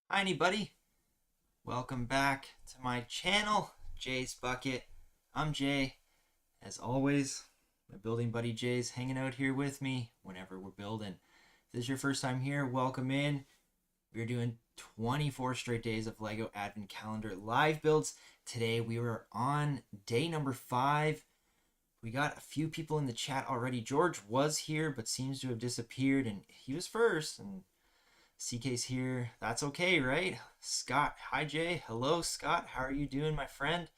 Hi anybody, welcome back to my channel, JaysBucket. I'm Jay. As always, my building buddy Jay's hanging out here with me whenever we're building. If this is your first time here, welcome in. We're doing 24 straight days of Lego Advent Calendar live builds. Today we were on day number 5. We got a few people in the chat already. George was here but seems to have disappeared, and he was first, and CK's here. That's okay, right? Scott. Hi, Jay. Hello, Scott. How are you doing, my friend?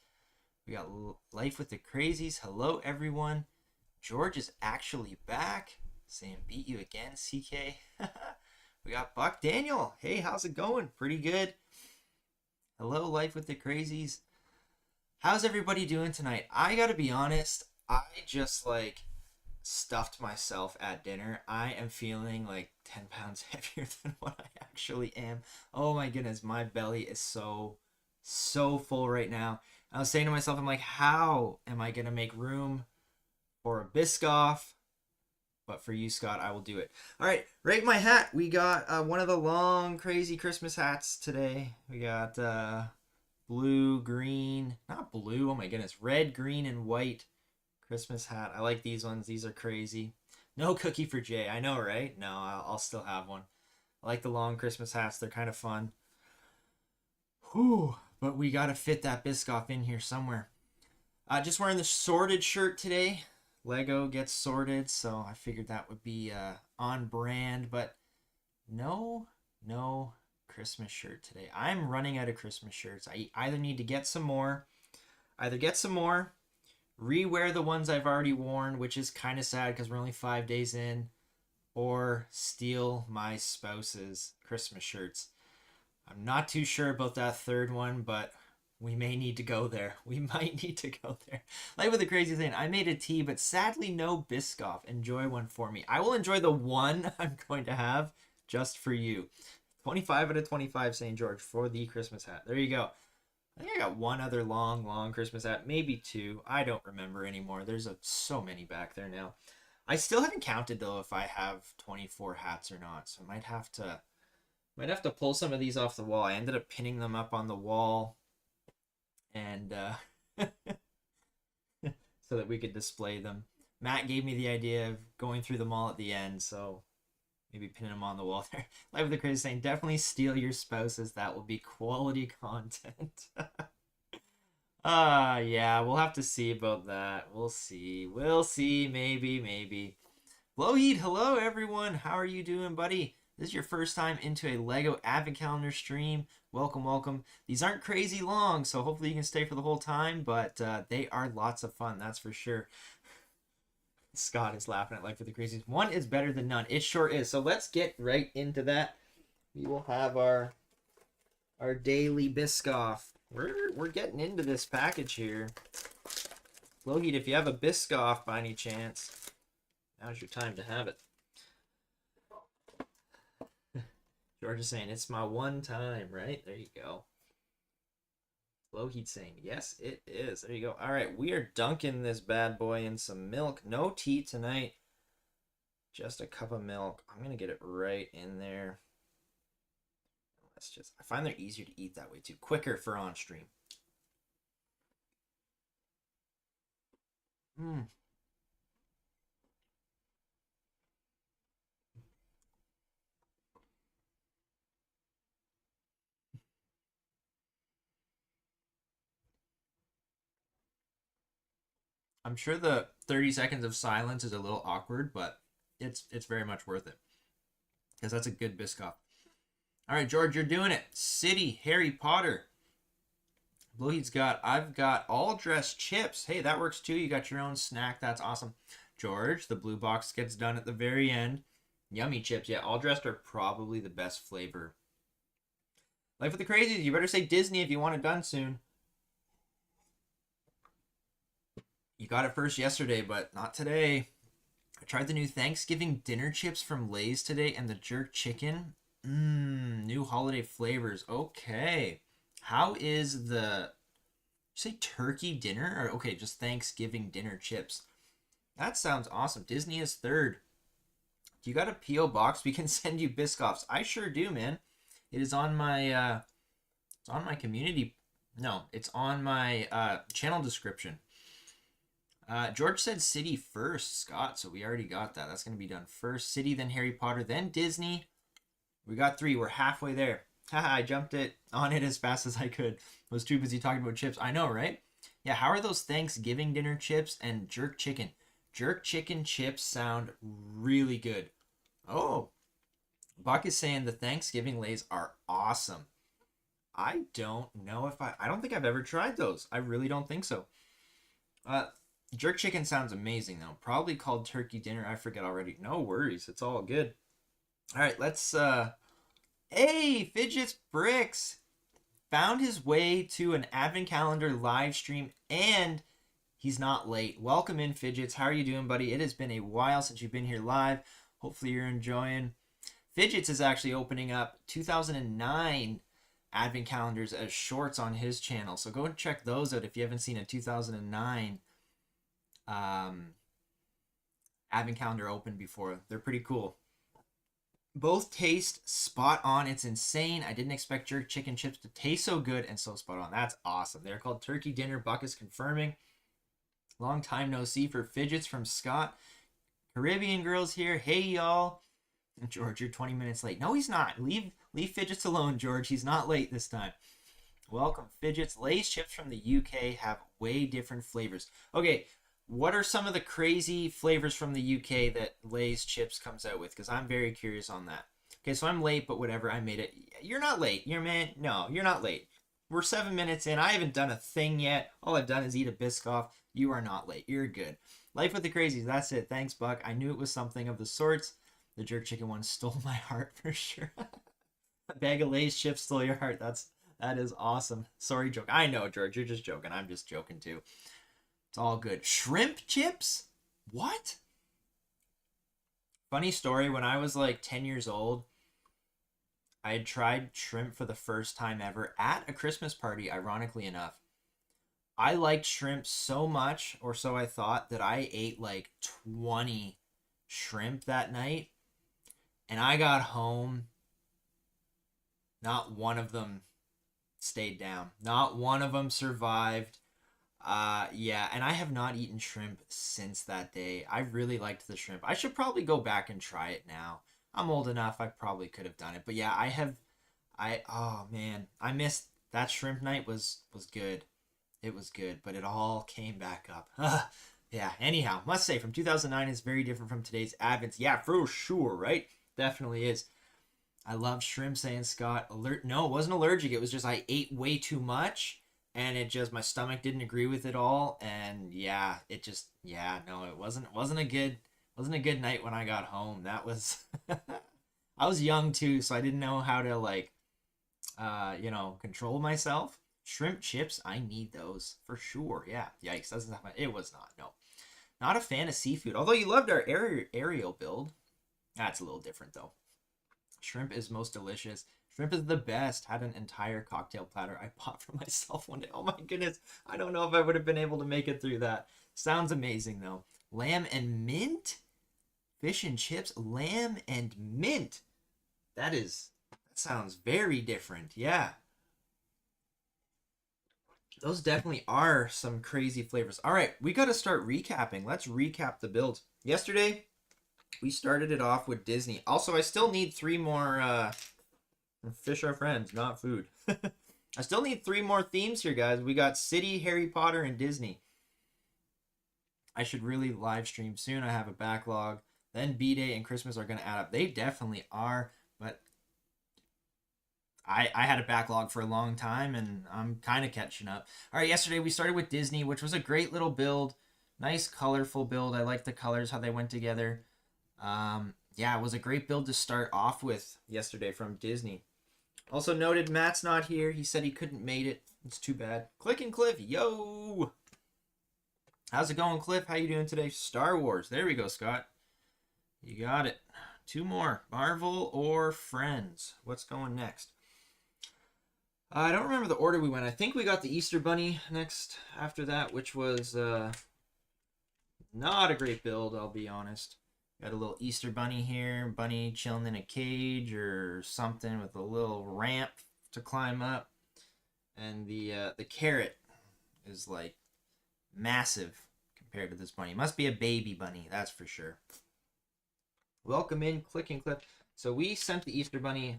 We got Life with the Crazies. Hello, everyone. George is actually back. Saying beat you again, CK. We got Buck Daniel. Hey, how's it going? Pretty good. Hello, Life with the Crazies. How's everybody doing tonight? I gotta be honest, I just stuffed myself at dinner. I am feeling like 10 pounds heavier than what I actually am. Oh my goodness, my belly is so full right now. I was saying to myself, I'm like, how am I gonna make room for a Biscoff? But for you, Scott, I will do it. All right, rate my hat. We got one of the long, crazy Christmas hats today. We got blue, green, not blue, oh my goodness, red, green, and white Christmas hat. I like these ones. These are crazy. No cookie for Jay. I know, right? No, I'll still have one. I like the long Christmas hats. They're kind of fun. Whew. But we got to fit that Biscoff in here somewhere. Just wearing the sorted shirt today. Lego gets sorted, so I figured that would be on brand. But no Christmas shirt today. I'm running out of Christmas shirts. I either need to get some more, rewear the ones I've already worn, which is kind of sad because we're only 5 days in, or steal my spouse's Christmas shirts. I'm not too sure about that third one, but we may need to go there. We might need to go there. Like with the crazy thing, I made a tea, but sadly no Biscoff. Enjoy one for me. I will enjoy the one I'm going to have just for you. 25 out of 25 St. George for the Christmas hat. There you go. I think I got one other long Christmas hat, maybe two. I don't remember anymore. There's so many back there now. I still haven't counted though if I have 24 hats or not, so I might have to pull some of these off the wall. I ended up pinning them up on the wall, and so that we could display them. Matt gave me the idea of going through them all at the end, so maybe pinning them on the wall there. Live with the Crazy saying, definitely steal your spouses. That will be quality content. Yeah, we'll have to see about that. We'll see. Maybe. Loheed, hello everyone. How are you doing, buddy? This is your first time into a Lego Advent Calendar stream. Welcome. These aren't crazy long, so hopefully you can stay for the whole time, but they are lots of fun, that's for sure. Scott is laughing at Life with the Crazies. One is better than none. It sure is. So let's get right into that. We will have our daily Biscoff. We're getting into this package here. Logan, if you have a Biscoff by any chance, now's your time to have it. George is saying, it's my one time, right? There you go. Loheed saying, yes, it is. There you go. All right, we are dunking this bad boy in some milk. No tea tonight. Just a cup of milk. I'm going to get it right in there. I find they're easier to eat that way too. Quicker for on stream. I'm sure the 30 seconds of silence is a little awkward, but it's very much worth it. Because that's a good Biscoff. All right, George, you're doing it. City, Harry Potter. I've got all dressed chips. Hey, that works too. You got your own snack. That's awesome. George, the blue box gets done at the very end. Yummy chips. Yeah, all dressed are probably the best flavor. Life with the Crazies. You better say Disney if you want it done soon. You got it first yesterday, but not today. I tried the new Thanksgiving dinner chips from Lay's today and the jerk chicken. New holiday flavors. Okay. How is the, say turkey dinner? Or okay, just Thanksgiving dinner chips. That sounds awesome. Disney is third. Do you got a P.O. box? We can send you Biscoffs. I sure do, man. It is on my it's on my community. No, it's on my channel description. George said City first, Scott, so we already got that. That's going to be done first. City, then Harry Potter, then Disney. We got 3. We're halfway there. Haha, I jumped on it as fast as I could. Was too busy talking about chips. I know, right? Yeah, how are those Thanksgiving dinner chips and jerk chicken? Jerk chicken chips sound really good. Oh, Buck is saying the Thanksgiving lays are awesome. I don't know if I don't think I've ever tried those. I really don't think so. Jerk chicken sounds amazing though. Probably called turkey dinner. I forget already. No worries. It's all good. All right, let's hey, Fidget's Bricks found his way to an advent calendar live stream and he's not late. Welcome in, Fidgets. How are you doing, buddy? It has been a while since you've been here live. Hopefully you're enjoying. Fidgets is actually opening up 2009 advent calendars as shorts on his channel. So go and check those out if you haven't seen a 2009 advent calendar open before. They're pretty cool. Both taste spot on. It's insane. I didn't expect jerk chicken chips to taste so good and so spot on. That's awesome. They're called turkey dinner. Buck is confirming. Long time no see for Fidgets from Scott. Caribbean girls here. Hey, y'all. George, you're 20 minutes late. No, he's not. Leave Fidgets alone, George. He's not late this time. Welcome, Fidgets. Lay's chips from the UK have way different flavors. Okay, what are some of the crazy flavors from the UK that Lay's chips comes out with? Because I'm very curious on that. Okay, so I'm late, but whatever. I made it. You're not late. No, you're not late. We're 7 minutes in. I haven't done a thing yet. All I've done is eat a Biscoff. You are not late. You're good. Life with the Crazies. That's it. Thanks, Buck. I knew it was something of the sorts. The jerk chicken one stole my heart for sure. A bag of Lay's chips stole your heart. That is awesome. Sorry, joke. I know, George. You're just joking. I'm just joking too. It's all good. Shrimp chips? What? Funny story. When I was like 10 years old, I had tried shrimp for the first time ever at a Christmas party, ironically enough. I liked shrimp so much, or so I thought, that I ate like 20 shrimp that night. And I got home. Not one of them stayed down. Not one of them survived. Yeah, and I have not eaten shrimp since that day. I really liked the shrimp. I should probably go back and try it now. I'm old enough. I probably could have done it. But yeah, oh man, I missed that shrimp night was good. It was good, but it all came back up. Yeah, anyhow, must say from 2009 is very different from today's Advents. Yeah, for sure, right? Definitely is. I love shrimp, saying Scott. No, it wasn't allergic. It was just I ate way too much and it just, my stomach didn't agree with it all. And yeah, no, it wasn't a good night when I got home. That was, I was young too, so I didn't know how to like, control myself. Shrimp chips, I need those for sure. Yeah, yikes, that's not. It was not. No, not a fan of seafood. Although you loved our aerial build. That's a little different though. Shrimp is most delicious. Shrimp is the best. Had an entire cocktail platter I bought for myself one day. Oh my goodness, I don't know if I would have been able to make it through that. Sounds amazing though. Lamb and mint, fish and chips, lamb and mint. That sounds very different. Yeah. Those definitely are some crazy flavors. All right, we got to start recapping. Let's recap the build. Yesterday, we started it off with Disney. Also, I still need 3 more... fish are friends, not food. I still need 3 more themes here, guys. We got City, Harry Potter, and Disney. I should really live stream soon. I have a backlog. Then B-Day and Christmas are going to add up. They definitely are, but... I had a backlog for a long time, and I'm kind of catching up. All right, yesterday we started with Disney, which was a great little build. Nice, colorful build. I like the colors, how they went together. Yeah, it was a great build to start off with yesterday from Disney. Also noted, Matt's not here. He said he couldn't make it. It's too bad. Click and Cliff, yo! How's it going, Cliff? How you doing today? Star Wars. There we go, Scott. You got it. 2 more. Marvel or Friends? What's going next? I don't remember the order we went. I think we got the Easter Bunny next after that, which was not a great build, I'll be honest. Got a little Easter bunny here, bunny chilling in a cage or something with a little ramp to climb up. And the carrot is like massive compared to this bunny. Must be a baby bunny, that's for sure. Welcome in, click and clip. So we sent the Easter bunny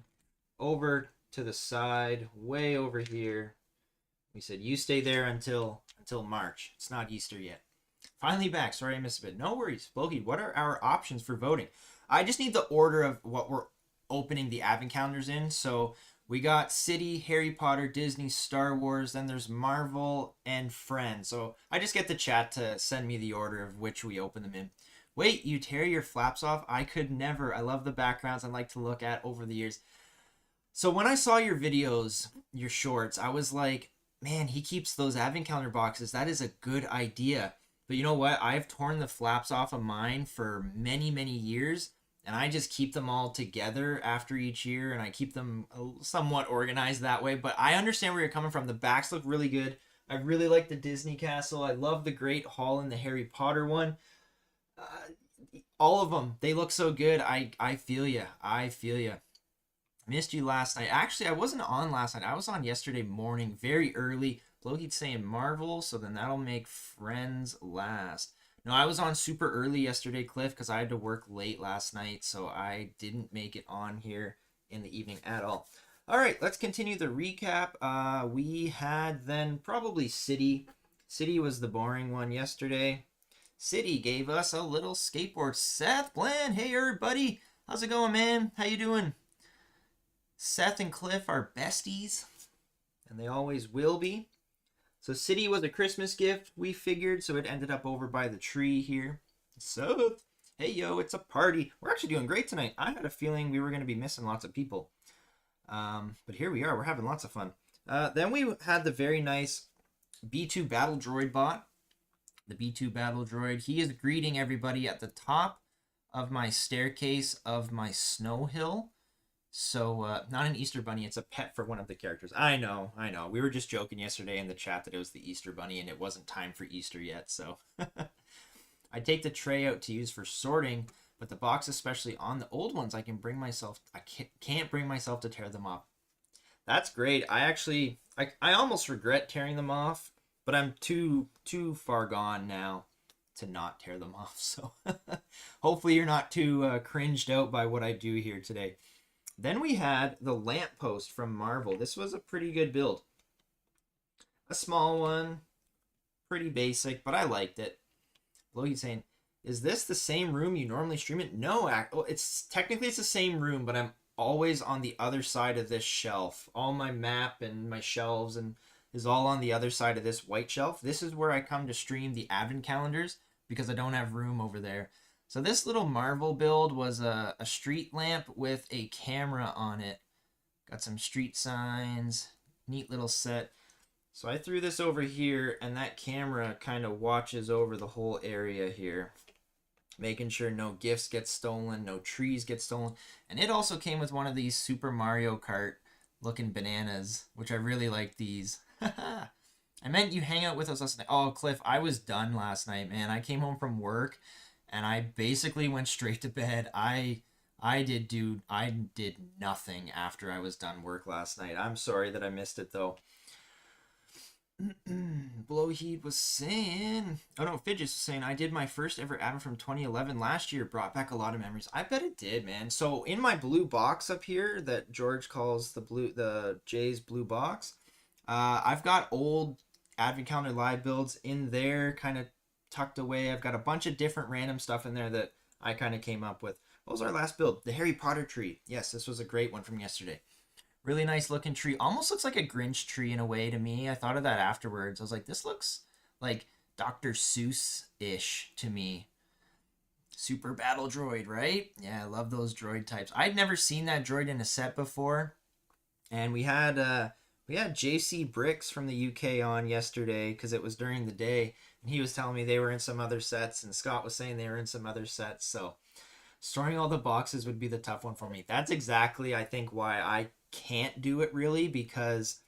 over to the side, way over here. We said, you stay there until March. It's not Easter yet. Finally back. Sorry I missed a bit. No worries. Loki, what are our options for voting? I just need the order of what we're opening the advent calendars in. So we got City, Harry Potter, Disney, Star Wars, then there's Marvel and Friends. So I just get the chat to send me the order of which we open them in. Wait, you tear your flaps off? I could never. I love the backgrounds I like to look at over the years. So when I saw your videos, your shorts, I was like, man, he keeps those advent calendar boxes. That is a good idea. But you know what? I've torn the flaps off of mine for many, many years, and I just keep them all together after each year, and I keep them somewhat organized that way. But I understand where you're coming from. The backs look really good. I really like the Disney castle. I love the Great Hall and the Harry Potter one. All of them. They look so good. I feel you. I feel you. Missed you last night. Actually, I wasn't on last night. I was on yesterday morning, very early. Loki's saying Marvel, so then that'll make Friends last. No, I was on super early yesterday, Cliff, because I had to work late last night, so I didn't make it on here in the evening at all. All right, let's continue the recap. We had then probably City. City was the boring one yesterday. City gave us a little skateboard. Seth Bland, hey everybody. How's it going, man? How you doing? Seth and Cliff are besties, and they always will be. So City was a Christmas gift, we figured, so it ended up over by the tree here. So, hey yo, it's a party. We're actually doing great tonight. I had a feeling we were going to be missing lots of people. But here we are. We're having lots of fun. Then we had the very nice B2 Battle Droid bot. The B2 Battle Droid. He is greeting everybody at the top of my staircase of my snow hill. So, not an Easter bunny, it's a pet for one of the characters. I know. We were just joking yesterday in the chat that it was the Easter bunny and it wasn't time for Easter yet, so. I take the tray out to use for sorting, but the box, especially on the old ones, I can't bring myself to tear them off. That's great. I almost regret tearing them off, but I'm too far gone now to not tear them off, so. Hopefully you're not too cringed out by what I do here today. Then we had the lamppost from Marvel. This was a pretty good build. A small one, pretty basic, but I liked it. Logan's saying, is this the same room you normally stream it? No, it's the same room, but I'm always on the other side of this shelf. All my map and my shelves and is all on the other side of this white shelf. This is where I come to stream the advent calendars because I don't have room over there. So this little Marvel build was a street lamp with a camera on it. Got some street signs, neat little set. So I threw this over here and that camera kind of watches over the whole area here. Making sure no gifts get stolen, no trees get stolen. And it also came with one of these Super Mario Kart looking bananas, which I really like these. I meant you hang out with us last night. Oh, Cliff, I was done last night, man. I came home from work and I basically went straight to bed. I did nothing after I was done work last night. I'm sorry that I missed it though. Blowheat was saying, oh no, Fidget was saying, I did my first ever advent from 2011 last year. Brought back a lot of memories. I bet it did, man. So in my blue box up here that George calls the Jay's blue box, I've got old advent calendar live builds in there, kind of tucked away. I've got a bunch of different random stuff in there that I kind of came up with. What was our last build? The Harry Potter tree. Yes, this was a great one from yesterday. Really nice looking tree. Almost looks like a Grinch tree in a way to me. I thought of that afterwards. I was like, this looks like Dr. Seuss-ish to me. Super Battle Droid, right? Yeah, I love those droid types. I'd never seen that droid in a set before. And we had JC Bricks from the UK on yesterday because it was during the day. And he was telling me they were in some other sets. And Scott was saying they were in some other sets. So storing all the boxes would be the tough one for me. That's exactly, I think, why I can't do it really, because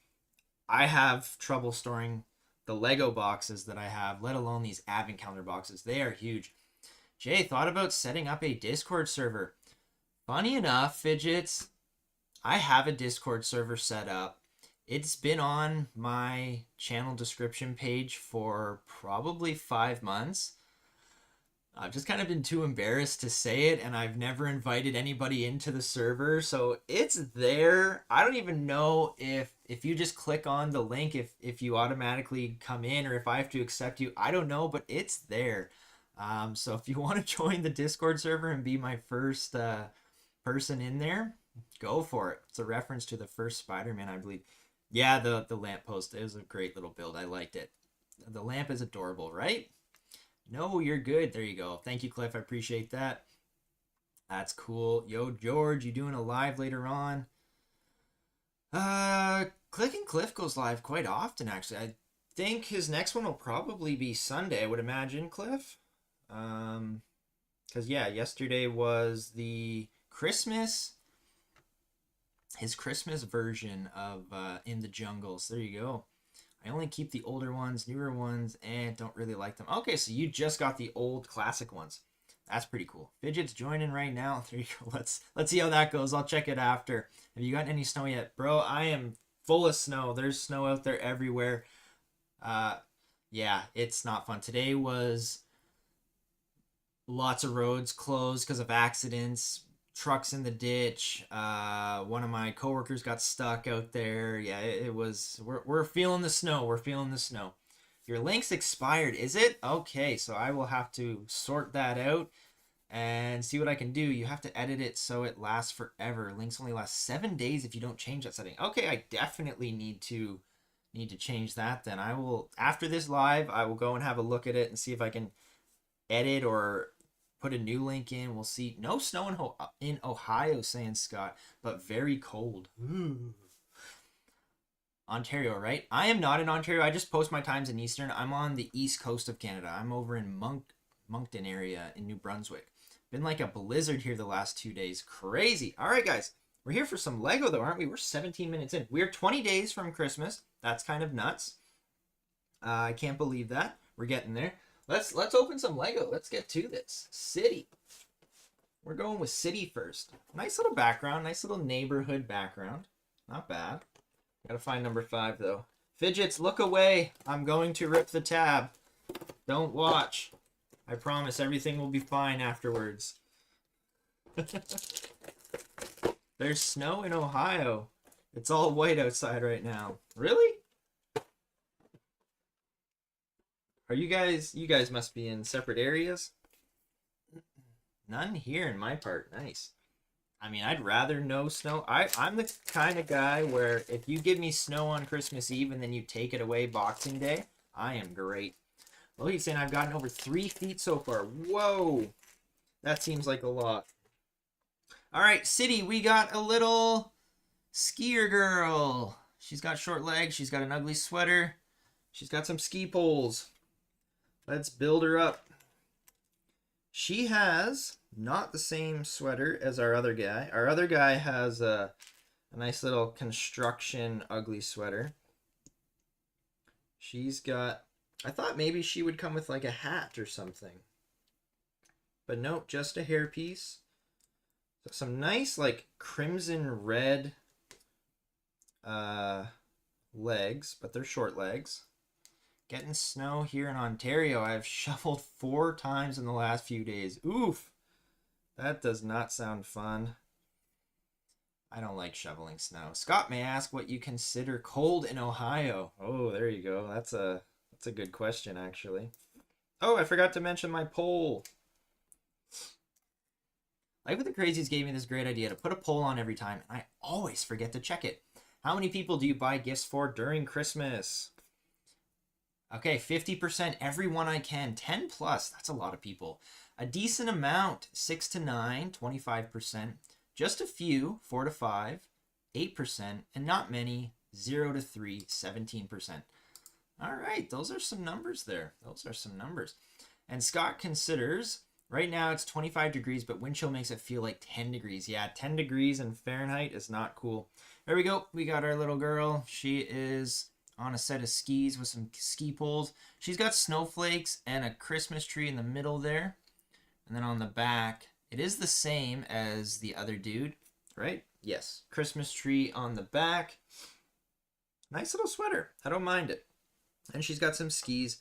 I have trouble storing the Lego boxes that I have, let alone these advent calendar boxes. They are huge. Jay, thought about setting up a Discord server. Funny enough, Fidgets, I have a Discord server set up. It's been on my channel description page for probably 5 months. I've just kind of been too embarrassed to say it, and I've never invited anybody into the server, so it's there. I don't even know if you just click on the link, if you automatically come in, or if I have to accept you. I don't know, but it's there. So if you want to join the Discord server and be my first person in there, go for it. It's a reference to the first Spider-Man, I believe. Yeah, the lamppost. It was a great little build. I liked it. The lamp is adorable, right? No, you're good. There you go. Thank you, Cliff. I appreciate that. That's cool. Yo, George, you doing a live later on? Click and Cliff goes live quite often, actually. I think his next one will probably be Sunday, I would imagine, Cliff. Because, yeah, yesterday was the his Christmas version of In the Jungles. There you go. I only keep the older ones, newer ones, and don't really like them. Okay, so you just got the old classic ones. That's pretty cool. Fidget's joining right now. There you go. Let's see how that goes. I'll check it after. Have you gotten any snow yet? Bro, I am full of snow. There's snow out there everywhere. Yeah, it's not fun. Today was lots of roads closed because of accidents. Trucks in the ditch. One of my coworkers got stuck out there. Yeah, it was. We're feeling the snow. We're feeling the snow. Your link's expired, is it? Okay, so I will have to sort that out and see what I can do. You have to edit it so it lasts forever. Links only last 7 days if you don't change that setting. Okay, I definitely need to change that. Then I will, after this live, I will go and have a look at it and see if I can edit or put a new link in. We'll see. No snow in Ohio, saying Scott, but very cold. Ooh. Ontario, right? I am not in Ontario. I just post my times in Eastern. I'm on the east coast of Canada. I'm over in MONCTON area in New Brunswick. Been like a blizzard here the last 2 days. Crazy. All right, guys. We're here for some Lego, though, aren't we? We're 17 minutes in. We're 20 days from Christmas. That's kind of nuts. I can't believe that. We're getting there. Let's open some Lego. Let's get to this. City. We're going with City first. Nice little background. Nice little neighborhood background. Not bad. Gotta find number 5, though. Fidgets, look away. I'm going to rip the tab. Don't watch. I promise everything will be fine afterwards. There's snow in Ohio. It's all white outside right now. Really? Are you guys must be in separate areas? None here in my part. Nice. I mean, I'd rather no snow. I'm the kind of guy where if you give me snow on Christmas Eve and then you take it away Boxing Day, I am great. Well, he's saying I've gotten over 3 feet so far. Whoa. That seems like a lot. All right, City, we got a little skier girl. She's got short legs. She's got an ugly sweater. She's got some ski poles. Let's build her up. She has not the same sweater as our other guy. Our other guy has a nice little construction ugly sweater. She's got, I thought maybe she would come with like a hat or something. But nope, just a hairpiece. So some nice like crimson red legs, but they're short legs. Getting snow here in Ontario. I've shoveled 4 times in the last few days. Oof. That does not sound fun. I don't like shoveling snow. Scott may ask what you consider cold in Ohio. Oh, there you go. That's a good question, actually. Oh, I forgot to mention my poll. Life with the Crazies gave me this great idea to put a poll on every time, and I always forget to check it. How many people do you buy gifts for during Christmas? Okay, 50%, everyone I can. 10 plus, that's a lot of people. A decent amount, 6 to 9, 25%. Just a few, 4 to 5, 8%. And not many, 0 to 3, 17%. All right, those are some numbers there. Those are some numbers. And Scott considers, right now it's 25 degrees, but wind chill makes it feel like 10 degrees. Yeah, 10 degrees in Fahrenheit is not cool. There we go. We got our little girl. She is on a set of skis with some ski poles. She's got snowflakes and a Christmas tree in the middle there. And then on the back, it is the same as the other dude, right? Yes. Christmas tree on the back. Nice little sweater. I don't mind it. And she's got some skis.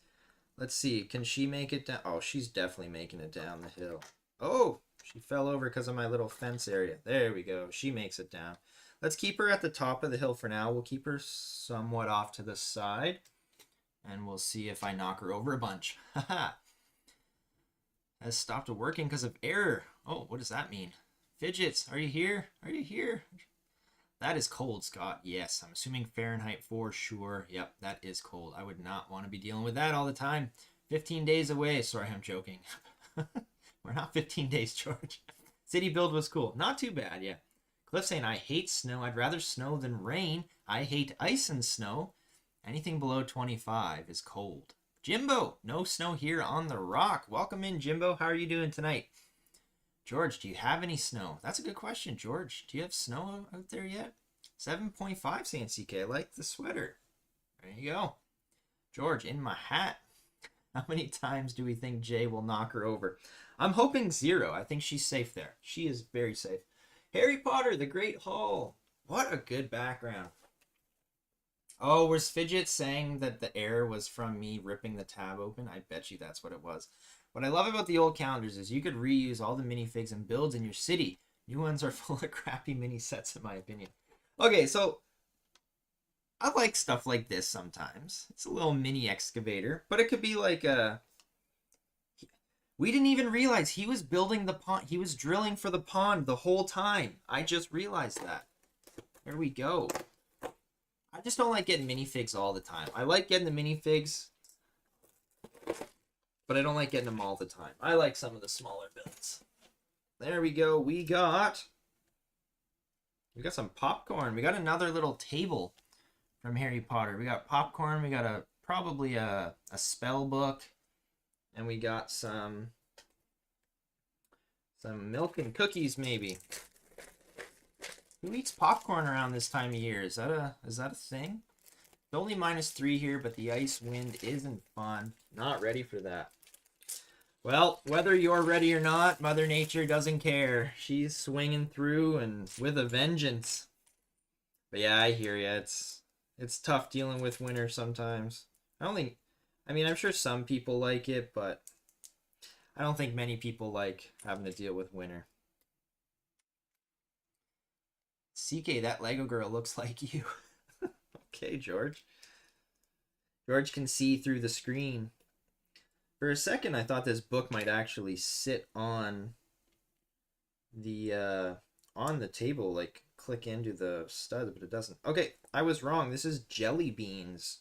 Let's see. Can she make it down? Oh, she's definitely making it down the hill. Oh, she fell over because of my little fence area. There we go. She makes it down. Let's keep her at the top of the hill for now. We'll keep her somewhat off to the side. And we'll see if I knock her over a bunch. Haha. Has stopped working because of error. Oh, what does that mean? Fidgets, are you here? Are you here? That is cold, Scott. Yes, I'm assuming Fahrenheit for sure. Yep, that is cold. I would not want to be dealing with that all the time. 15 days away. Sorry, I'm joking. We're not 15 days, George. City build was cool. Not too bad, yeah. Cliff saying, I hate snow. I'd rather snow than rain. I hate ice and snow. Anything below 25 is cold. Jimbo, no snow here on the rock. Welcome in, Jimbo. How are you doing tonight? George, do you have any snow? That's a good question, George. Do you have snow out there yet? 7.5 saying CK. I like the sweater. There you go. George, in my hat. How many times do we think Jay will knock her over? I'm hoping 0. I think she's safe there. She is very safe. Harry Potter, the Great Hall. What a good background. Oh, was Fidget saying that the error was from me ripping the tab open? I bet you that's what it was. What I love about the old calendars is you could reuse all the minifigs and builds in your city. New ones are full of crappy mini sets, in my opinion. Okay, so I like stuff like this sometimes. It's a little mini excavator, but it could be like a... We didn't even realize he was building the pond. He was drilling for the pond the whole time. I just realized that. There we go. I just don't like getting minifigs all the time. I like getting the minifigs, but I don't like getting them all the time. I like some of the smaller builds. There we go. We got some popcorn. We got another little table from Harry Potter. We got popcorn. We got probably a spell book, and we got some milk and cookies maybe. Who eats popcorn around this time of year? Is that a thing? It's only -3 here, but the ice wind isn't fun. Not ready for that. Well, whether you're ready or not, Mother Nature doesn't care. She's swinging through and with a vengeance. But yeah, I hear ya. It's tough dealing with winter sometimes. I mean, I'm sure some people like it, but I don't think many people like having to deal with winter. CK, that Lego girl looks like you. Okay, George. George can see through the screen. For a second, I thought this book might actually sit on the table, like click into the stud, but it doesn't. Okay, I was wrong. This is jelly beans.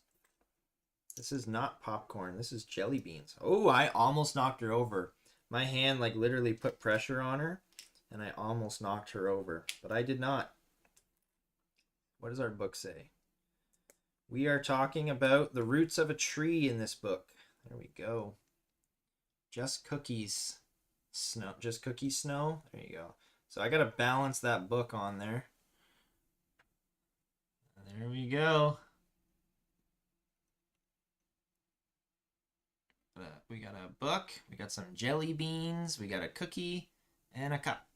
This is not popcorn. This is jelly beans. Oh, I almost knocked her over. My hand like literally put pressure on her, and I almost knocked her over, but I did not. What does our book say? We are talking about the roots of a tree in this book. There we go. Just cookies snow. Just cookie snow. There you go. So I got to balance that book on there. There we go. We got a book. We got some jelly beans. We got a cookie and a cup.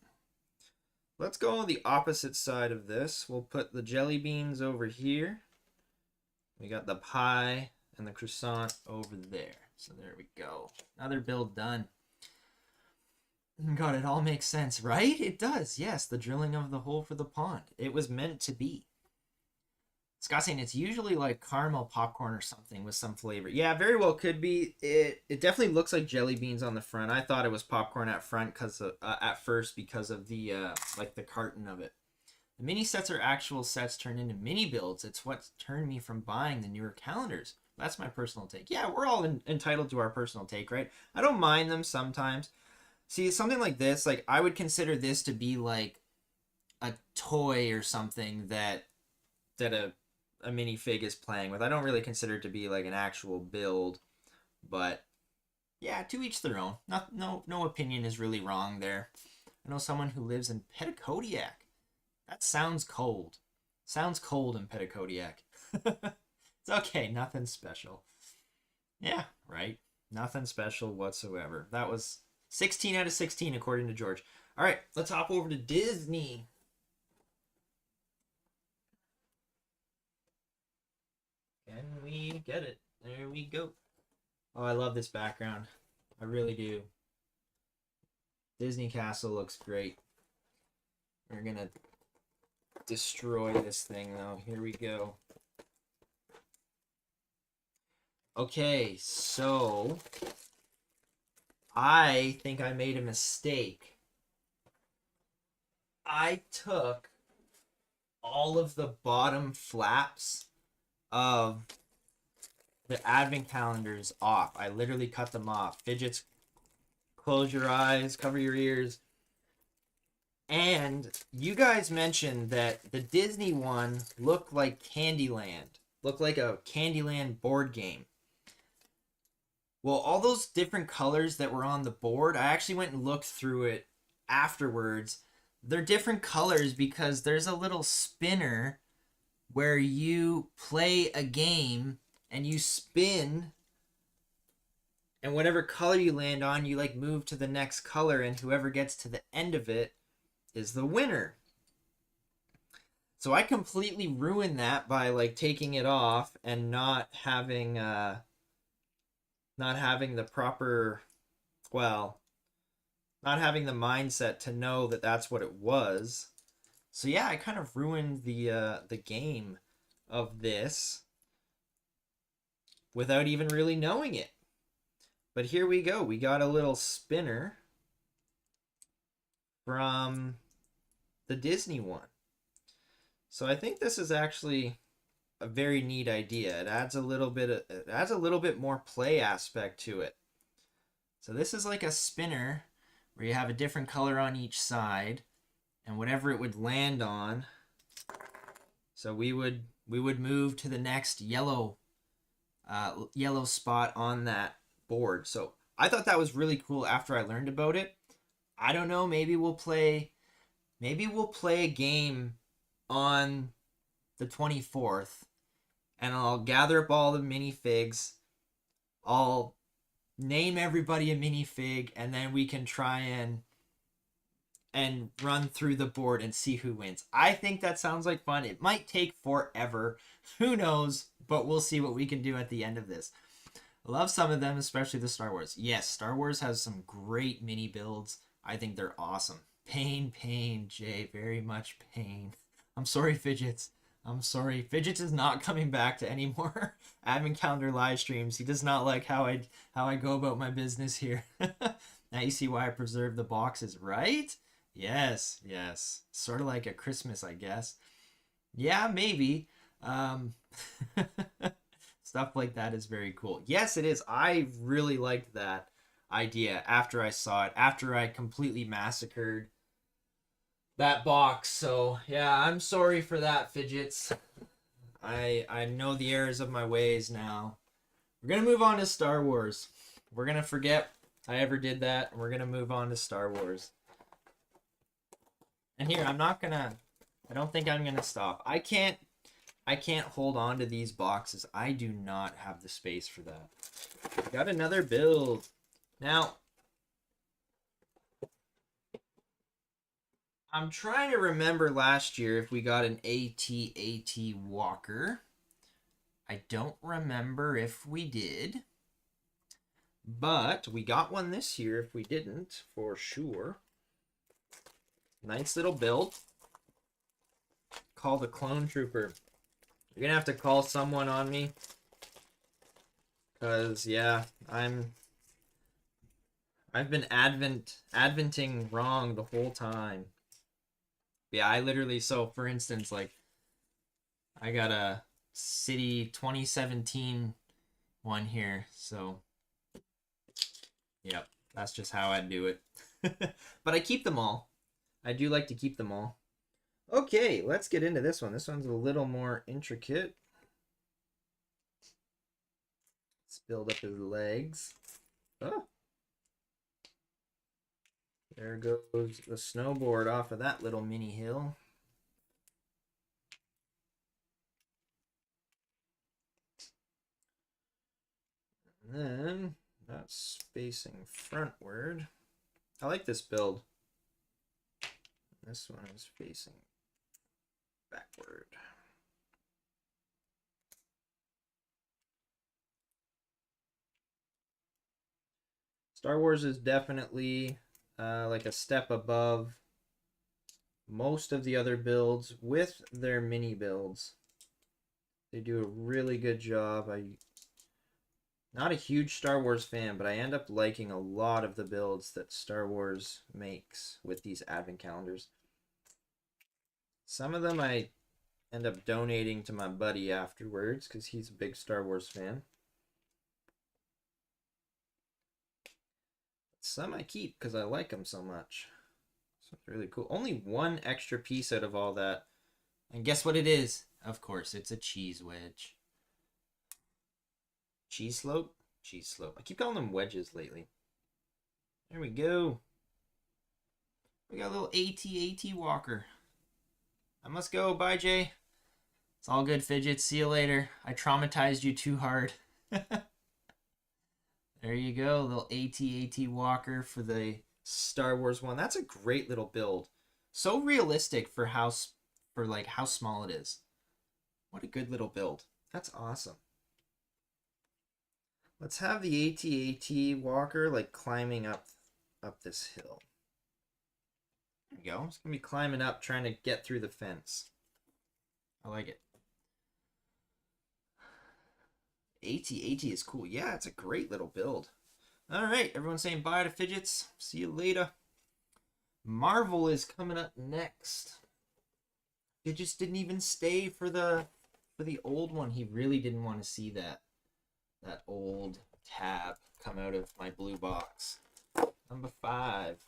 Let's go on the opposite side of this. We'll put the jelly beans over here. We got the pie and the croissant over there. So there we go. Another build done. God, it all makes sense, right? It does. Yes, the drilling of the hole for the pond. It was meant to be. Scott saying it's usually like caramel popcorn or something with some flavor. Yeah, very well could be. It definitely looks like jelly beans on the front. I thought it was popcorn at front at first because of the like the carton of it. The mini sets are actual sets turned into mini builds. It's what turned me from buying the newer calendars. That's my personal take. Yeah, we're all entitled to our personal take, right? I don't mind them sometimes. See, something like this, like I would consider this to be like a toy or something that a minifig is playing with. I don't really consider it to be like an actual build, but yeah, to each their own. No opinion is really wrong there. I know someone who lives in Petitcodiac. That sounds cold. Sounds cold in Petitcodiac. It's okay, nothing special. Yeah, right. Nothing special whatsoever. That was 16 out of 16 according to George. All right, let's hop over to Disney. Can we get it? There we go. Oh, I love this background. I really do. Disney Castle looks great. We're gonna destroy this thing though. Here we go. Okay, so I think I made a mistake. I took all of the bottom flaps of the advent calendars off. I literally cut them off. Fidgets, close your eyes, cover your ears. And you guys mentioned that the Disney one looked like Candyland. Looked like a Candyland board game. Well, all those different colors that were on the board, I actually went and looked through it afterwards. They're different colors because there's a little spinner where you play a game and you spin, and whatever color you land on, you like move to the next color, and whoever gets to the end of it is the winner. So I completely ruined that by like taking it off and not having the proper, well, not having the mindset to know that that's what it was. So yeah, I kind of ruined the game of this without even really knowing it. But here we go. We got a little spinner from the Disney one. So I think this is actually a very neat idea. It adds a little bit more play aspect to it. So this is like a spinner where you have a different color on each side, and whatever it would land on. So we would move to the next yellow spot on that board. So I thought that was really cool after I learned about it. I don't know, maybe we'll play a game on the 24th, and I'll gather up all the minifigs. I'll name everybody a minifig, and then we can try and run through the board and see who wins. I think that sounds like fun. It might take forever. Who knows? But we'll see what we can do at the end of this. I love some of them, especially the Star Wars. Yes, Star Wars has some great mini builds. I think they're awesome. Pain, Jay. Very much pain. I'm sorry, Fidgets. I'm sorry. Fidgets is not coming back to any more advent calendar live streams. He does not like how I go about my business here. Now you see why I preserve the boxes, right? Yes. Sort of like a Christmas, I guess. Yeah, maybe. Stuff like that is very cool. Yes, it is. I really liked that idea after I saw it, after I completely massacred that box. So yeah, I'm sorry for that, Fidgets. I know the errors of my ways now. We're gonna move on to Star Wars. We're gonna forget I ever did that, and we're gonna move on to Star Wars. And here, I don't think I'm gonna stop. I can't hold on to these boxes. I do not have the space for that. Got another build. Now, I'm trying to remember last year if we got an AT-AT Walker. I don't remember if we did. But we got one this year if we didn't, for sure. Nice little build. Called a Clone Trooper. You're gonna have to call someone on me. Because, yeah, I've been adventing wrong the whole time. Yeah, I literally, so for instance, like, I got a City 2017 one here, so, yep, that's just how I do it. But I keep them all. I do like to keep them all. Okay, let's get into this one. This one's a little more intricate. Let's build up his legs. Oh. There goes the snowboard off of that little mini hill. And then that's facing frontward. I like this build. This one is facing backward. Star Wars is definitely like a step above most of the other builds with their mini builds. They do a really good job. I'm not a huge Star Wars fan, but I end up liking a lot of the builds that Star Wars makes with these advent calendars. Some of them I end up donating to my buddy afterwards because he's a big Star Wars fan. Some I keep because I like them so much. So it's really cool. Only one extra piece out of all that. And guess what it is? Of course, it's a cheese wedge. Cheese slope? Cheese slope. I keep calling them wedges lately. There we go. We got a little AT-AT walker. I must go. Bye, Jay. It's all good, Fidget. See you later. I traumatized you too hard. There you go, a little AT-AT walker for the Star Wars one. That's a great little build. So realistic for how small it is. What a good little build. That's awesome. Let's have the AT-AT walker like climbing up this hill. There we go. It's gonna be climbing up, trying to get through the fence. I like it. AT-AT is cool. Yeah, it's a great little build. All right, everyone's saying bye to Fidgets. See you later. Marvel is coming up next. Fidgets didn't even stay for the old one. He really didn't want to see that old tab come out of my blue box. Number 5.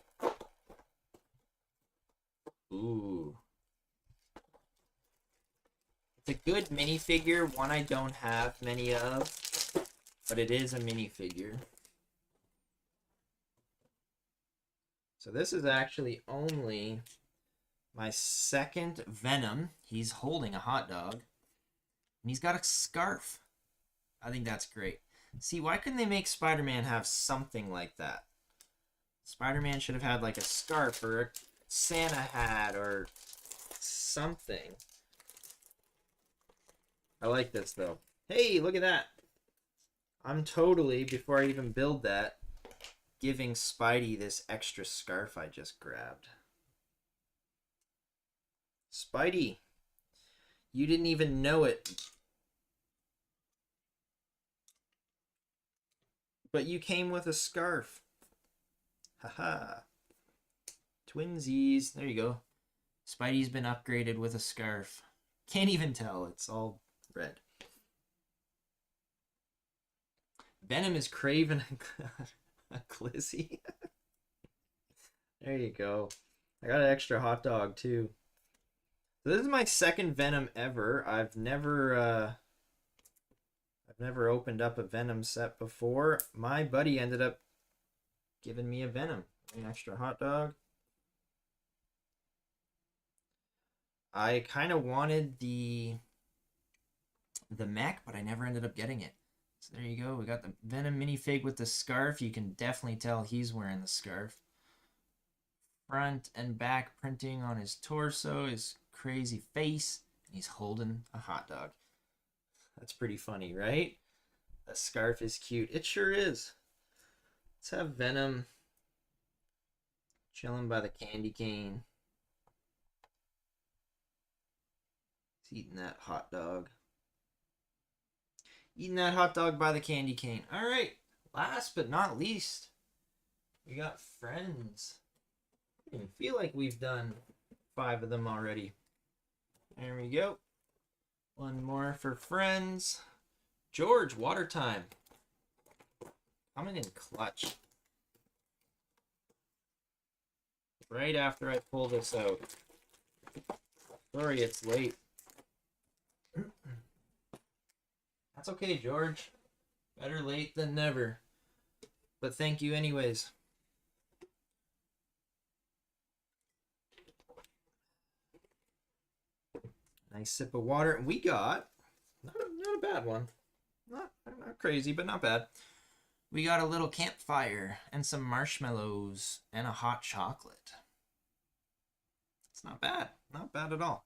Ooh. It's a good minifigure, one I don't have many of, but it is a minifigure. So this is actually only my second Venom. He's holding a hot dog, and he's got a scarf. I think that's great. See, why couldn't they make Spider-Man have something like that? Spider-Man should have had like a scarf or a Santa hat or something. I like this though. Hey, look at that. I'm totally, before I even build that, giving Spidey this extra scarf I just grabbed. Spidey, you didn't even know it, but you came with a scarf. Haha. Twinsies. There you go. Spidey's been upgraded with a scarf. Can't even tell. It's all red. Venom is craving a glizzy. There you go. I got an extra hot dog too. So this is my second Venom ever. I've never opened up a Venom set before. My buddy ended up giving me a Venom. An extra hot dog. I kind of wanted the mech, but I never ended up getting it. So there you go. We got the Venom minifig with the scarf. You can definitely tell he's wearing the scarf. Front and back printing on his torso, his crazy face, and he's holding a hot dog. That's pretty funny, right? That scarf is cute. It sure is. Let's have Venom chilling by the candy cane. He's eating that hot dog. Eating that hot dog by the candy cane. All right. Last but not least, we got Friends. I feel like we've done 5 of them already. There we go. One more for Friends. George, water time. Coming in clutch. Right after I pull this out. Sorry it's late. That's okay, George. Better late than never. But thank you anyways. Nice sip of water. And we got not a bad one. Not crazy, but not bad. We got a little campfire and some marshmallows and a hot chocolate. It's not bad. Not bad at all.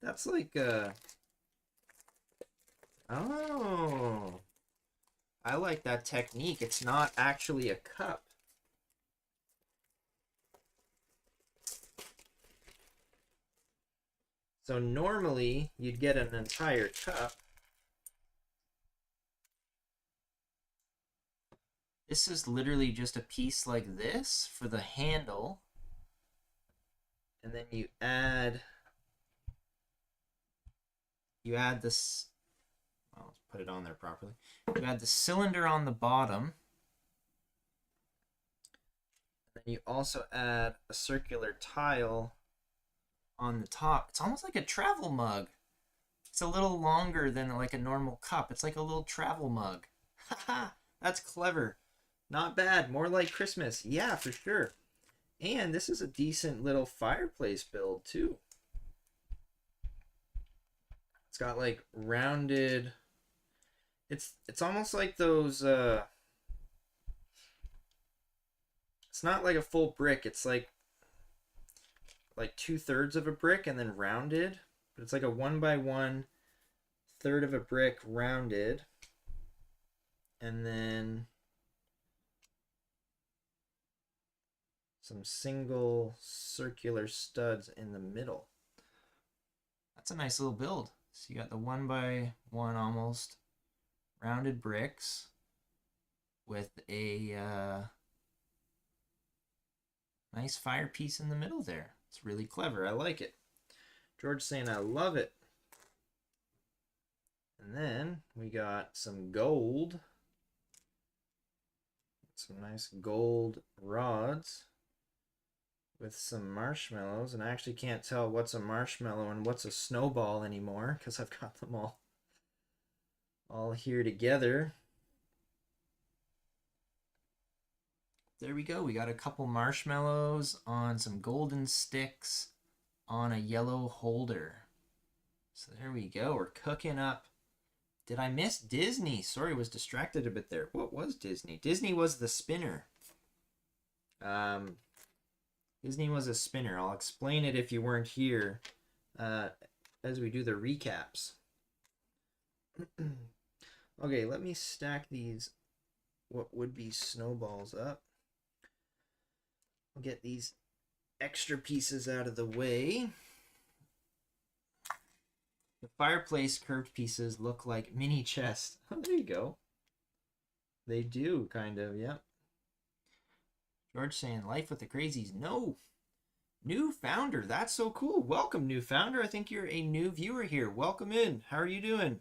That's like oh. I like that technique. It's not actually a cup. So normally you'd get an entire cup. This is literally just a piece like this for the handle. And then you add this, well, let's put it on there properly. You add the cylinder on the bottom. And then you also add a circular tile on the top. It's almost like a travel mug. It's a little longer than like a normal cup. It's like a little travel mug. Haha, that's clever. Not bad. More like Christmas. Yeah, for sure. And this is a decent little fireplace build too. It's got like rounded, it's almost like those it's not like a full brick. It's like 2/3 of a brick and then rounded, but it's like a 1x1 third of a brick rounded, and then some single circular studs in the middle. That's a nice little build. So you got the 1x1 almost rounded bricks with a nice fire piece in the middle there. It's really clever. I like it. George saying I love it. And then we got some gold. Some nice gold rods with some marshmallows, and I actually can't tell what's a marshmallow and what's a snowball anymore because I've got them all here together. There we go. We got a couple marshmallows on some golden sticks on a yellow holder. So there we go. We're cooking up. Did I miss Disney? Sorry, was distracted a bit there. What was Disney? Disney was the spinner. Disney was a spinner. I'll explain it if you weren't here as we do the recaps. Okay, let me stack these what would be snowballs up. I'll get these extra pieces out of the way. The fireplace curved pieces look like mini chests. Oh, there you go. They do, kind of, yep. George saying, life with the crazies. No. New founder. That's so cool. Welcome, new founder. I think you're a new viewer here. Welcome in. How are you doing?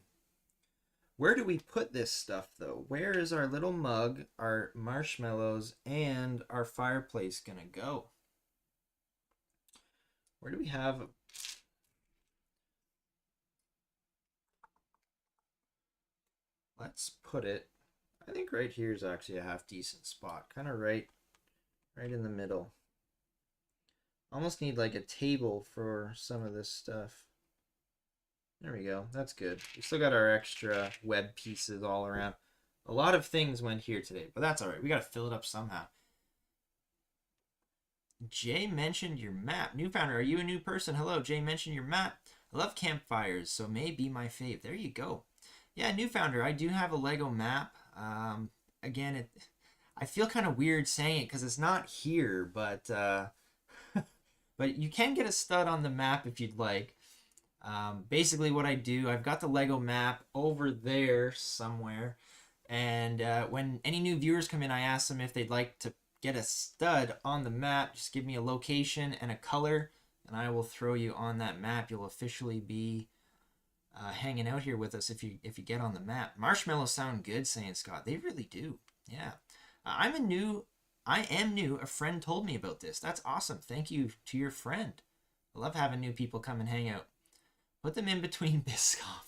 Where do we put this stuff, though? Where is our little mug, our marshmallows, and our fireplace going to go? Where do we have... Let's put it... I think right here is actually a half decent spot. Kind of right in the middle. Almost need like a table for some of this stuff. There we go. That's good. We still got our extra web pieces all around. A lot of things went here today, but that's all right. We got to fill it up somehow. Jay mentioned your map. New founder, are you a new person? Hello, Jay mentioned your map. I love campfires, so may be my fave. There you go. Yeah, new founder, I do have a Lego map. Again, I feel kind of weird saying it because it's not here, but but you can get a stud on the map if you'd like. Basically what I do, I've got the Lego map over there somewhere, and when any new viewers come in, I ask them if they'd like to get a stud on the map. Just give me a location and a color, and I will throw you on that map. You'll officially be hanging out here with us if you get on the map. Marshmallows sound good, saying Scott. They really do. Yeah. I am new. A friend told me about this. That's awesome. Thank you to your friend. I love having new people come and hang out. Put them in between Biscoff.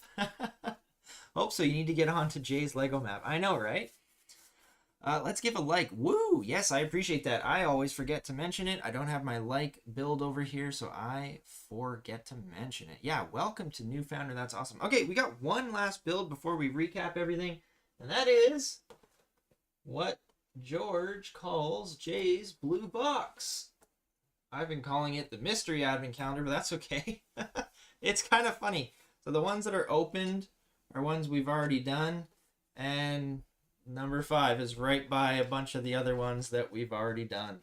Oh, so you need to get on to Jay's Lego map. I know, right? Let's give a like. Woo! Yes, I appreciate that. I always forget to mention it. I don't have my like build over here, so I forget to mention it. Yeah, welcome to new founder. That's awesome. Okay, we got one last build before we recap everything, and that is what George calls Jay's blue box. I've been calling it the mystery advent calendar, but that's okay. It's kind of funny. So the ones that are opened are ones we've already done, and number 5 is right by a bunch of the other ones that we've already done.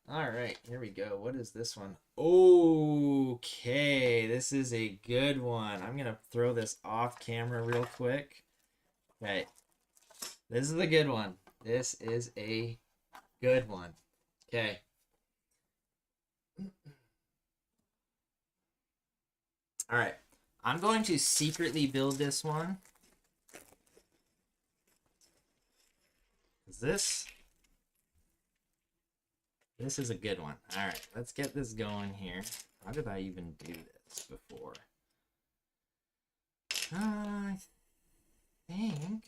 All right, here we go. What is this one? Okay, this is a good one. I'm going to throw this off camera real quick. Okay, this is a good one. This is a good one. Okay. All right, I'm going to secretly build this one. This is a good one. All right, let's get this going here. How did I even do this before? I think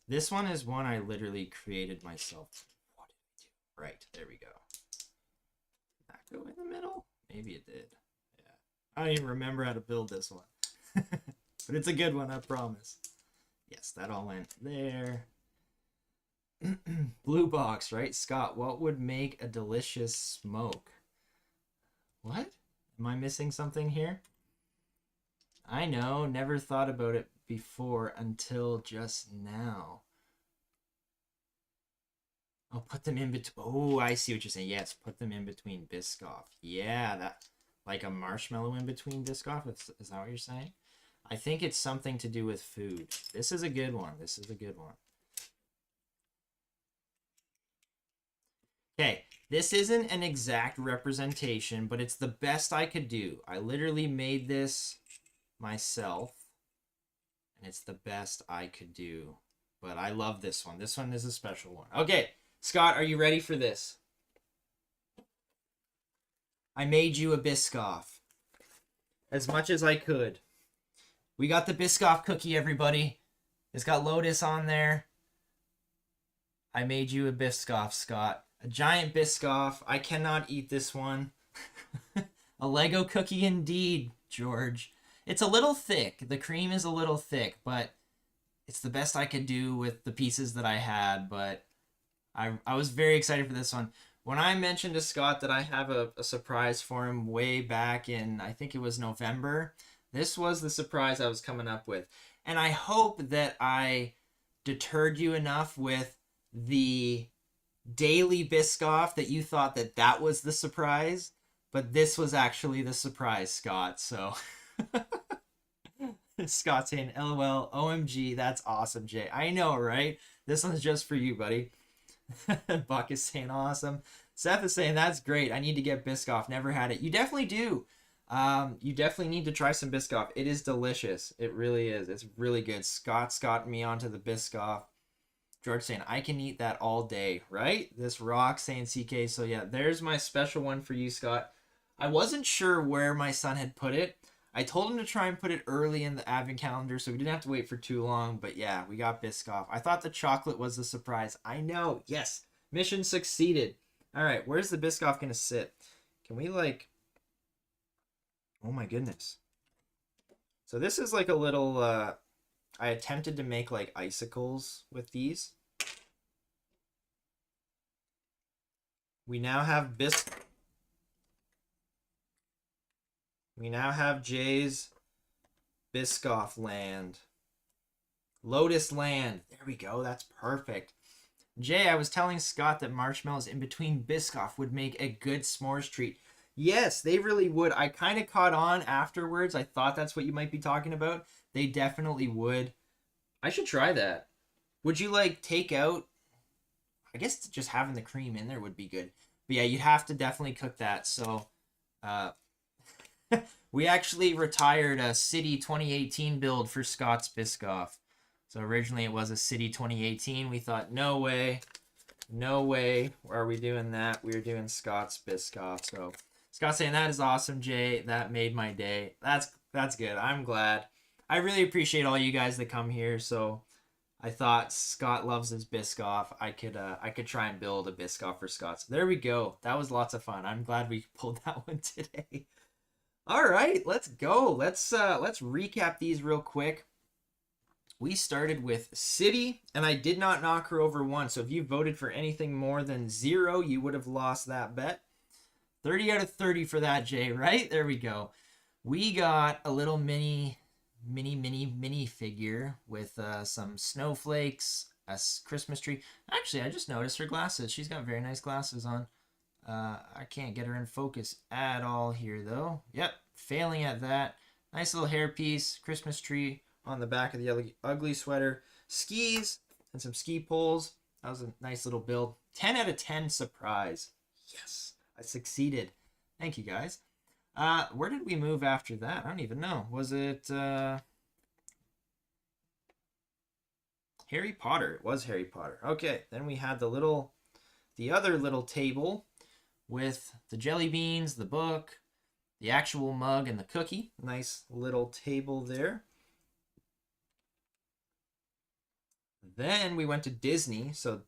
this one is one I literally created myself. What did I do? Right, there we go. Did that go in the middle? Maybe it did. Yeah, I don't even remember how to build this one. But it's a good one, I promise. Yes, that all went there. Blue box, right? Scott, what would make a delicious smoke? What? Am I missing something here? I know, never thought about it before until just now. Oh, put them in between. Oh, I see what you're saying. Yes, put them in between Biscoff. Yeah, that like a marshmallow in between Biscoff. Is that what you're saying? I think it's something to do with food. This is a good one. This is a good one. Okay, this isn't an exact representation, but it's the best I could do. I literally made this myself, and it's the best I could do. But I love this one. This one is a special one. Okay, Scott, are you ready for this? I made you a Biscoff. As much as I could. We got the Biscoff cookie, everybody. It's got Lotus on there. I made you a Biscoff, Scott. A giant Biscoff. I cannot eat this one. A Lego cookie indeed, George. It's a little thick. The cream is a little thick, but it's the best I could do with the pieces that I had. But I was very excited for this one. When I mentioned to Scott that I have a surprise for him way back in, I think it was November, this was the surprise I was coming up with. And I hope that I deterred you enough with the daily Biscoff that you thought that that was the surprise, but this was actually the surprise, Scott. So Scott's saying LOL, OMG, that's awesome, Jay. I know, right? This one's just for you, buddy. Buck is saying awesome. Seth is saying that's great. I need to get Biscoff. Never had it. You definitely do. You definitely need to try some Biscoff. It is delicious. It really is. It's really good. Scott's got me onto the Biscoff. George saying, I can eat that all day, right? This rock saying CK. So yeah, there's my special one for you, Scott. I wasn't sure where my son had put it. I told him to try and put it early in the advent calendar, so we didn't have to wait for too long. But yeah, we got Biscoff. I thought the chocolate was the surprise. I know. Yes. Mission succeeded. All right. Where's the Biscoff going to sit? Can we like... Oh my goodness. So this is like a little... I attempted to make like icicles with these. We now have Jay's Biscoff land. Lotus land. There we go. That's perfect. Jay, I was telling Scott that marshmallows in between Biscoff would make a good s'mores treat. Yes, they really would. I kind of caught on afterwards. I thought that's what you might be talking about. They definitely would. I should try that. Would you like take out... I guess just having the cream in there would be good. But yeah, you'd have to definitely cook that. So we actually retired a City 2018 build for Scott's Biscoff. So originally it was a City 2018. We thought, no way are we doing that. We were doing Scott's Biscoff. So Scott's saying, that is awesome, Jay. That made my day. That's good. I'm glad. I really appreciate all you guys that come here. So I thought Scott loves his Biscoff. I could try and build a Biscoff for Scott. So there we go. That was lots of fun. I'm glad we pulled that one today. All right, let's go. Let's recap these real quick. We started with City, and I did not knock her over once. So if you voted for anything more than 0, you would have lost that bet. 30 out of 30 for that, Jay, right? There we go. We got a little mini figure with some snowflakes, a Christmas tree. Actually, I just noticed her glasses. She's got very nice glasses on. I can't get her in focus at all here, though. Yep, failing at that. Nice little hairpiece, Christmas tree on the back of the ugly sweater. Skis and some ski poles. That was a nice little build. 10 out of 10 surprise. Yes, I succeeded. Thank you, guys. Where did we move after that? I don't even know. Was it Harry Potter? It was Harry Potter. Okay, then we had the other little table with the jelly beans, the book, the actual mug, and the cookie. Nice little table there. Then we went to Disney. So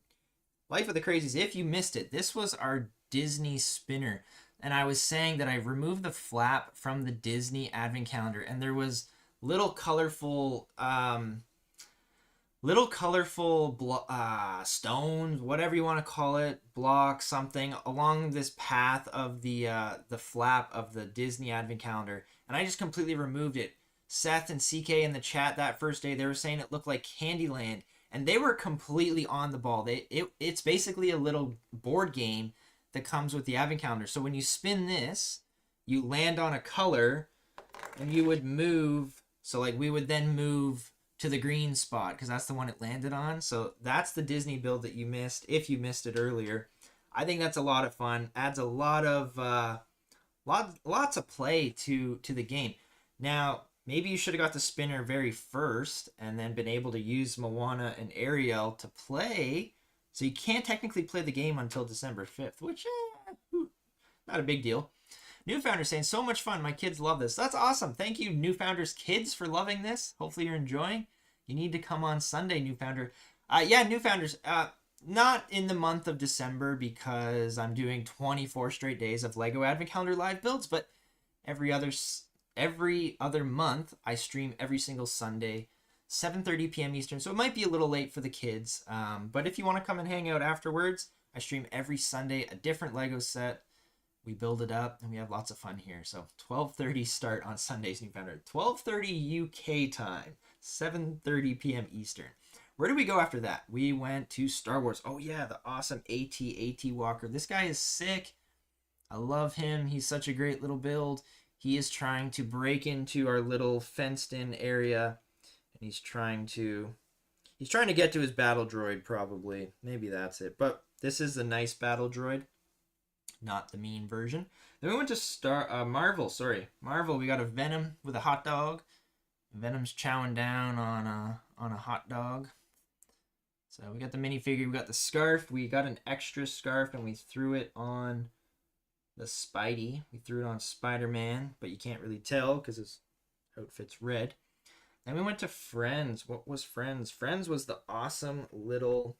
Life of the Crazies, if you missed it, this was our Disney spinner. And I was saying that I removed the flap from the Disney advent calendar, and there was little colorful stones, whatever you want to call it, blocks, something along this path of the flap of the Disney advent calendar, and I just completely removed it. Seth and CK in the chat that first day, they were saying it looked like Candyland, and they were completely on the ball. It's basically a little board game that comes with the advent calendar. So when you spin this, you land on a color, and you would move. So like we would then move to the green spot because that's the one it landed on. So that's the Disney build that you missed if you missed it earlier. I think that's a lot of fun. Adds a lot of lots of play to the game. Now maybe you should have got the spinner very first and then been able to use Moana and Ariel to play. So you can't technically play the game until December 5th, which not a big deal. Newfounders saying, so much fun. My kids love this. That's awesome. Thank you, Newfounders kids, for loving this. Hopefully you're enjoying. You need to come on Sunday, Newfounder. Yeah, Newfounders, not in the month of December because I'm doing 24 straight days of Lego Advent Calendar live builds, but every other month I stream every single Sunday, 7:30 p.m. Eastern. So it might be a little late for the kids, but if you want to come and hang out afterwards, I stream every Sunday a different Lego set. We build it up, and we have lots of fun here. So 12:30 start on Sundays, Newfounder. 12:30 UK time, 7:30 p.m. Eastern. Where did we go after that? We went to Star Wars. Oh, yeah, the awesome AT Walker. This guy is sick. I love him. He's such a great little build. He is trying to break into our little fenced-in area, and he's trying to get to his battle droid, probably. Maybe that's it. But this is the nice battle droid, not the mean version. Then we went to Marvel. Marvel. We got a Venom with a hot dog. Venom's chowing down on a hot dog. So we got the minifigure. We got the scarf. We got an extra scarf, and we threw it on the Spidey. We threw it on Spider-Man, but you can't really tell because his outfit's red. Then we went to Friends. What was Friends? Friends was the awesome little...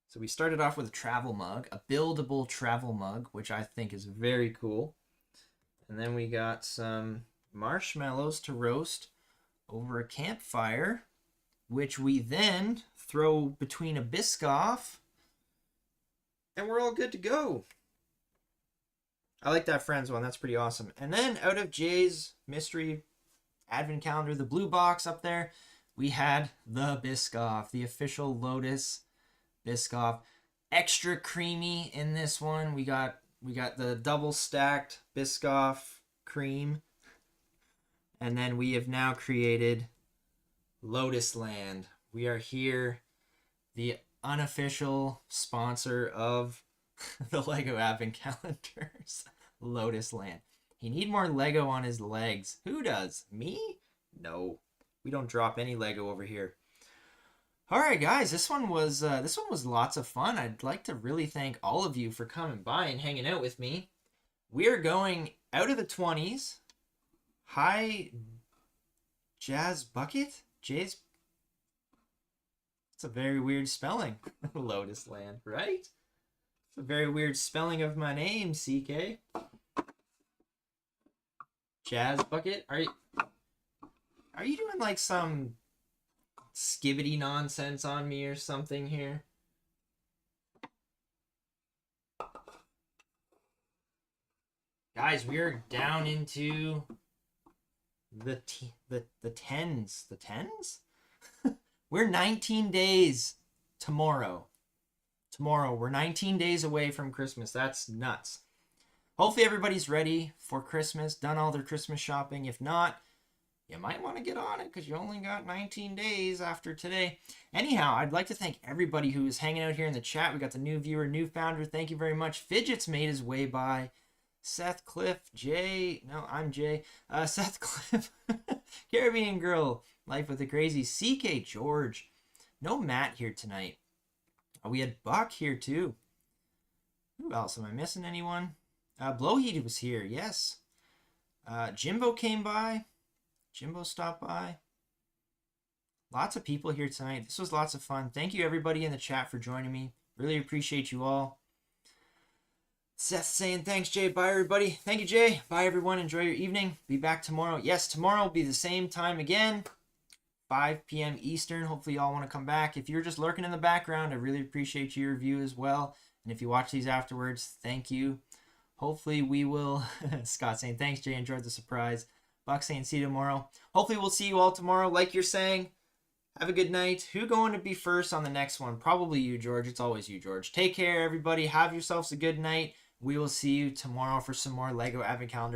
So we started off with a travel mug, a buildable travel mug, which I think is very cool. And then we got some marshmallows to roast over a campfire, which we then throw between a Biscoff, and we're all good to go. I like that Friends one. That's pretty awesome. And then out of Jay's mystery advent calendar, the blue box up there, we had the Biscoff, the official Lotus Biscoff. Extra creamy in this one. We got the double stacked Biscoff cream. And then we have now created Lotus Land. We are here, the unofficial sponsor of the Lego Advent Calendars. Lotus Land. He need more Lego on his legs. Who does? Me? No. We don't drop any Lego over here. All right, guys, this one was lots of fun. I'd like to really thank all of you for coming by and hanging out with me. We're going out of the 20s. Hi, JaysBucket? It's a very weird spelling. Lotus Land, right? It's a very weird spelling of my name, CK. JaysBucket? Are you doing like some skibbity nonsense on me or something here. Guys, we are down into the tens. The tens? We're 19 days tomorrow. We're 19 days away from Christmas. That's nuts. Hopefully everybody's ready for Christmas, done all their Christmas shopping. If not, you might want to get on it because you only got 19 days after today. Anyhow, I'd like to thank everybody who is hanging out here in the chat. We got the new viewer, new founder. Thank you very much. Fidget's made his way by. Seth Cliff, Jay. No, I'm Jay. Seth Cliff. Caribbean Girl. Life with a Crazy. CK George. No Matt here tonight. We had Buck here too. Who else? Am I missing anyone? Blowheat was here. Yes. Jimbo came by. Jimbo stopped by. Lots of people here tonight. This was lots of fun. Thank you everybody in the chat for joining me. Really appreciate you all. Seth saying thanks, Jay. Bye, everybody. Thank you, Jay. Bye, everyone. Enjoy your evening. Be back tomorrow. Yes, tomorrow will be the same time again, 5 p.m. Eastern. Hopefully, y'all want to come back. If you're just lurking in the background, I really appreciate your review as well. And if you watch these afterwards, thank you. Hopefully, we will. Scott saying thanks, Jay. Enjoyed the surprise. Buck saying see you tomorrow. Hopefully, we'll see you all tomorrow. Like you're saying, have a good night. Who going to be first on the next one? Probably you, George. It's always you, George. Take care, everybody. Have yourselves a good night. We will see you tomorrow for some more Lego Advent Calendar